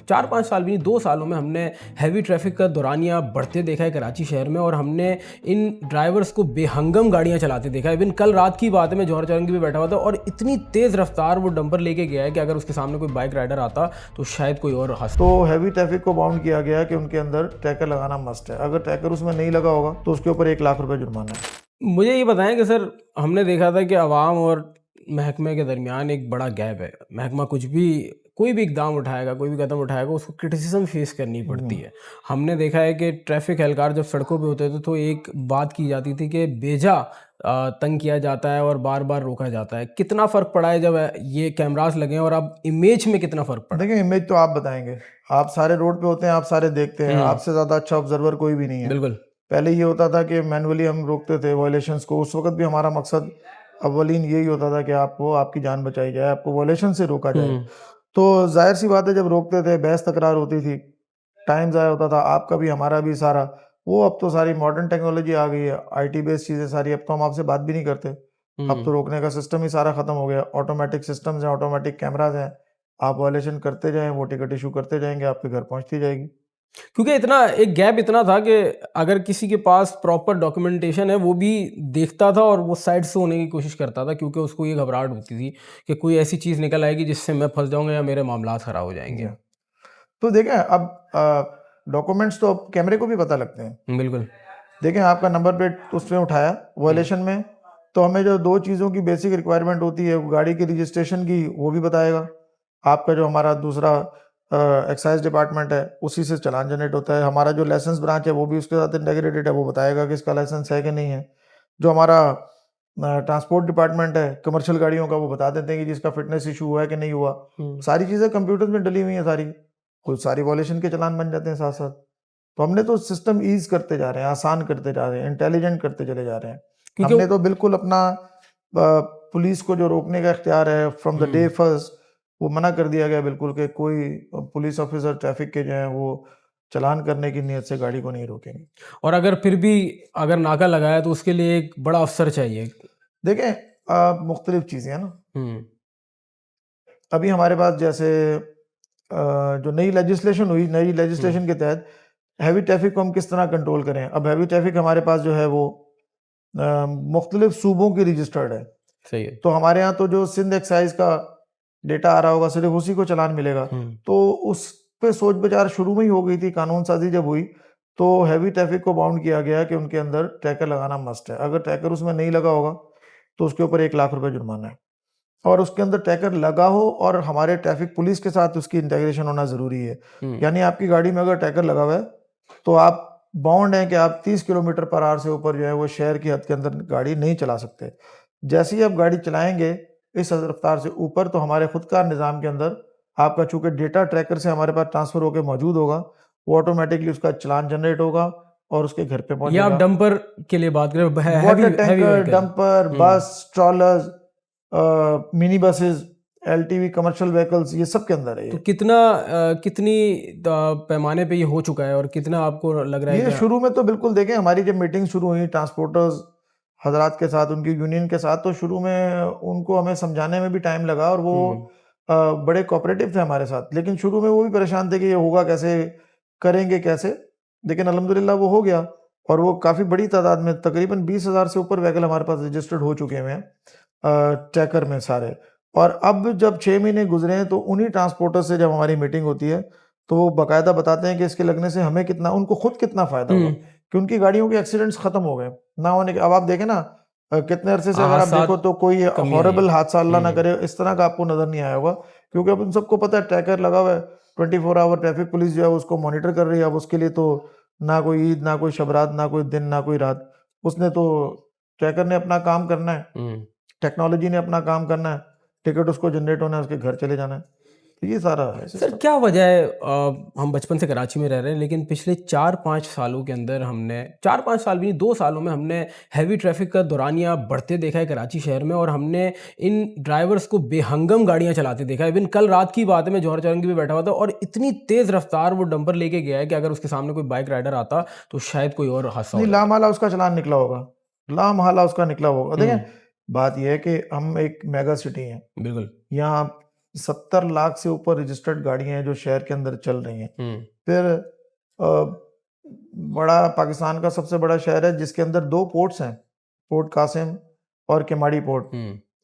4-5 साल भी नहीं, 2 सालों में हमने हैवी ट्रैफिक का दौरानिया बढ़ते देखा है कराची शहर में, और हमने इन ड्राइवर्स को बेहंगम गाड़ियां चलाते देखा है। इवन कल रात की बात है, मैं जौहर चौरंगी पे बैठा हुआ था और इतनी तेज़ रफ्तार वो डंपर लेके गया है कि अगर उसके सामने कोई बाइक राइडर आता तो शायद कोई और हंस। तो हैवी ट्रैफिक को बाउंड किया गया है कि उनके अंदर ट्रैकर लगाना मस्ट है। अगर ट्रैकर उसमें नहीं लगा होगा तो उसके ऊपर 1 लाख रुपए जुर्माना है। मुझे ये बताएं कि सर, हमने देखा था कि आवाम और महकमे के दरमियान एक बड़ा गैप है। महकमा कोई भी इकदाम उठाएगा, कोई भी कदम उठाएगा, उसको क्रिटिसिज्म फेस करनी पड़ती है। हमने देखा है कि ट्रैफिक एहलकार जब सड़कों पे होते थे तो एक बात की जाती थी कि बेजा तंग किया जाता है और बार बार रोका जाता है। कितना फ़र्क पड़ा है जब ये कैमरास लगे हैं, और अब इमेज में कितना फ़र्क पड़ा? देखिए, इमेज तो आप बताएंगे, आप सारे रोड पे होते हैं, आप सारे देखते हैं, आपसे ज़्यादा अच्छा ऑब्जर्वर कोई भी नहीं है। बिल्कुल। पहले ये होता था कि मैनुअली हम रोकते थे वायलेशंस को। उस वक्त भी हमारा मकसद अव्वलीन यही होता था कि आपको आपकी जान बचाई जाए, आपको वायलेशन से रोका जाए। तो जाहिर सी बात है, जब रोकते थे बहस तकरार होती थी, टाइम ज़ाया होता था, आपका भी हमारा भी सारा। वो अब तो सारी मॉडर्न टेक्नोलॉजी आ गई है, आईटी बेस्ड चीज़ें सारी। अब तो हम आपसे बात भी नहीं करते, अब तो रोकने का सिस्टम ही सारा खत्म हो गया। ऑटोमेटिक सिस्टम्स हैं, ऑटोमेटिक कैमराज हैं, आप वायलेशन करते जाएं, वो टिकट इशू करते जाएंगे, आपके घर पहुंचती जाएगी। क्योंकि इतना एक गैप इतना था कि अगर किसी के पास प्रॉपर डॉक्यूमेंटेशन है वो भी देखता था और वो साइड से होने की कोशिश करता था, क्योंकि उसको ये घबराहट होती थी कि कोई ऐसी चीज़ निकल आएगी जिससे मैं फंस जाऊंगा या मेरे मामलात ख़राब हो जाएंगे। जी। तो देखें, अब डॉक्यूमेंट्स तो अब कैमरे को भी पता लगते हैं। बिल्कुल। देखें, आपका नंबर प्लेट उसने उठाया वायलेशन में, तो हमें जो 2 चीज़ों की बेसिक रिक्वायरमेंट होती है, गाड़ी की रजिस्ट्रेशन की, वो भी बताएगा। आपका जो हमारा दूसरा एक्साइज डिपार्टमेंट है, उसी से चालान जनरेट होता है। हमारा जो लाइसेंस ब्रांच है वो भी उसके साथ इंटीग्रेटेड है, वो बताएगा कि इसका लाइसेंस है कि नहीं है। जो हमारा ट्रांसपोर्ट डिपार्टमेंट है कमर्शियल गाड़ियों का, वो बता देते हैं कि जिसका फिटनेस इशू हुआ है कि नहीं हुआ। सारी चीज़ें कंप्यूटर में डली हुई हैं सारी, कुछ सारी वायलेशन के चालान बन जाते हैं साथ साथ। तो हमने तो सिस्टम ईज करते जा रहे हैं, आसान करते जा रहे हैं, इंटेलिजेंट करते चले जा रहे हैं। क्योंकि हमने तो बिल्कुल अपना पुलिस को जो रोकने का इख्तियार है फ्रॉम द डे फर्स्ट, वो मना कर दिया गया बिल्कुल कि कोई पुलिस ऑफिसर ट्रैफिक के जो हैं वो चालान करने की नीयत से गाड़ी को नहीं रोकेंगे। और अगर फिर भी अगर नाका लगाया तो उसके लिए एक बड़ा अफसर चाहिए। देखें, मुख्तलिफ चीज़ें हैं ना। अभी हमारे पास जैसे जो नई लेजिस्लेशन हुई, नई लेजिस्लेशन के तहत हैवी ट्रैफिक को हम किस तरह कंट्रोल करें। अब हैवी ट्रैफिक हमारे पास जो है वो मुख्तलिफ सूबों की रजिस्टर्ड है। सही है। तो हमारे यहाँ तो जो सिंध एक्साइज का डेटा आ रहा होगा, सिर्फ उसी को चालान मिलेगा। तो उस पे सोच विचार शुरू में ही हो गई थी। कानून साजी जब हुई तो हैवी ट्रैफिक को बाउंड किया गया कि उनके अंदर ट्रैकर लगाना मस्ट है। अगर ट्रैकर उसमें नहीं लगा होगा तो उसके ऊपर 1 लाख रुपए जुर्माना है, और उसके अंदर ट्रैकर लगा हो और हमारे ट्रैफिक पुलिस के साथ उसकी इंटीग्रेशन होना ज़रूरी है। यानी आपकी गाड़ी में अगर ट्रैकर लगा हुआ है तो आप बाउंड हैं कि आप 30 किलोमीटर पर आवर से ऊपर जो है वो शहर की हद के अंदर गाड़ी नहीं चला सकते। जैसे ही आप गाड़ी चलाएंगे इस रफ्तार से ऊपर, तो हमारे खुद का निज़ाम के अंदर आपका चूंकि डेटा ट्रैकर से हमारे पास ट्रांसफ़र होकर मौजूद होगा, वो ऑटोमेटिकली उसका चालान जनरेट होगा और उसके घर पे या आप पहुंचेगा। डंपर के लिए बात करें, heavy water heavy tanker, vehicle. Dumper, bus, trollers, mini buses, LTV, commercial vehicles, ये सब के अंदर है तो ये। कितनी पैमाने पे ये हो चुका है और कितना आपको लग रहा है ये कि? शुरू में तो बिल्कुल देखें, हमारी जब मीटिंग शुरू हुई ट्रांसपोर्टर्स हजरात के साथ, उनकी यूनियन के साथ, तो शुरू में उनको हमें समझाने में भी टाइम लगा, और वो बड़े कोऑपरेटिव थे हमारे साथ। लेकिन शुरू में वो भी परेशान थे कि ये होगा कैसे, करेंगे कैसे। लेकिन अल्हम्दुलिल्लाह वो हो गया, और वो काफ़ी बड़ी तादाद में, तकरीबन 20,000 से ऊपर व्हीकल हमारे पास रजिस्टर्ड हो चुके हैं ट्रैकर में सारे। और अब जब 6 महीने गुजरे हैं तो उन्हीं ट्रांसपोर्टर से जब हमारी मीटिंग होती है तो वो बाकायदा बताते हैं कि इसके लगने से हमें कितना, उनको खुद कितना फ़ायदा हुआ कि उनकी गाड़ियों के एक्सीडेंट्स ख़त्म हो गए ना होने के। अब आप देखें ना, कितने अरसे से अगर आप हादसात देखो तो कोई कमी आई है। हॉरेबल हादसा अल्लाह ना करे इस तरह का आपको नज़र नहीं आया होगा, क्योंकि अब उन सबको पता है ट्रैकर लगा हुआ है। 24 आवर ट्रैफिक पुलिस जो है उसको मॉनिटर कर रही है। अब उसके लिए तो ना कोई ईद, ना कोई शबरात, ना कोई दिन, ना कोई रात। उसने तो, ट्रैकर ने अपना काम करना है, टेक्नोलॉजी ने अपना काम करना है, टिकट उसको जनरेट होना है, उसके घर चले जाना है। तो ये सारा है सर, सिस्टम। क्या वजह है? हम बचपन से कराची में रह रहे हैं, लेकिन पिछले 4-5 सालों के अंदर हमने, 4-5 साल भी नहीं, 2 सालों में हमने हैवी ट्रैफिक का दौरानिया बढ़ते देखा है कराची शहर में, और हमने इन ड्राइवर्स को बेहंगम गाड़ियां चलाते देखा है। इवन कल रात की बात है, मैं जौहर चौरंगी पे बैठा हुआ था और इतनी तेज़ रफ्तार वो डंपर लेके गया है कि अगर उसके सामने कोई बाइक राइडर आता तो शायद कोई और हादसा हो नहीं, जाता। लामहला उसका चालान निकला होगा, लामहला उसका निकला होगा। देखें, बात यह है कि हम एक मेगा सिटी हैं, बिल्कुल। यहाँ 70 लाख से ऊपर रजिस्टर्ड गाड़ियां हैं जो शहर के अंदर चल रही हैं। फिर बड़ा पाकिस्तान का सबसे बड़ा शहर है जिसके अंदर 2 पोर्ट्स हैं, पोर्ट कासिम और केमाड़ी पोर्ट।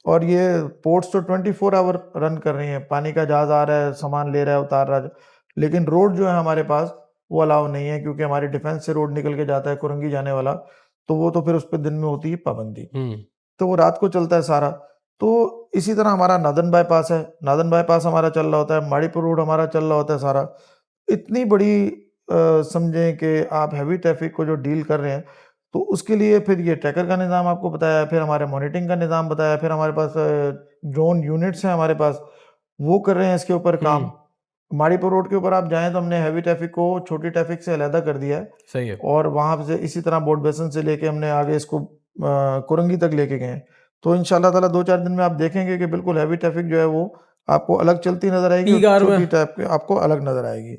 और ये पोर्ट्स तो 24 आवर रन कर रही हैं, पानी का जहाज आ रहा है, सामान ले रहा है, उतार रहा है, लेकिन रोड जो है हमारे पास वो अलाउ नहीं है, क्योंकि हमारी डिफेंस से रोड निकल के जाता है कुरंगी जाने वाला, तो वो तो फिर उस पर दिन में होती है पाबंदी, तो वो रात को चलता है सारा। तो इसी तरह हमारा नादन बाईपास है, नादन बाईपास हमारा चल रहा होता है, माड़ीपुर रोड हमारा चल रहा होता है सारा। इतनी बड़ी समझें कि आप हैवी ट्रैफिक को जो डील कर रहे हैं, तो उसके लिए फिर ये ट्रैकर का निज़ाम आपको बताया, फिर हमारे मॉनिटरिंग का निज़ाम बताया, फिर हमारे पास ड्रोन यूनिट्स हैं हमारे पास, वो कर रहे हैं इसके ऊपर काम। माड़ीपुर रोड के ऊपर आप जाएँ तो हमने हैवी ट्रैफिक को छोटी ट्रैफिक से अलहदा कर दिया है। सही है। और वहाँ से इसी तरह बोट बेसन से लेके हमने आगे इसको कुरंगी तक लेके गए हैं। तो इंशाल्लाह ताला 2-4 दिन में आप देखेंगे कि बिल्कुल हैवी ट्रैफिक जो है वो आपको अलग चलती नज़र आएगी पीक और आवर छोटी में ट्रैफिक आपको अलग नज़र आएगी।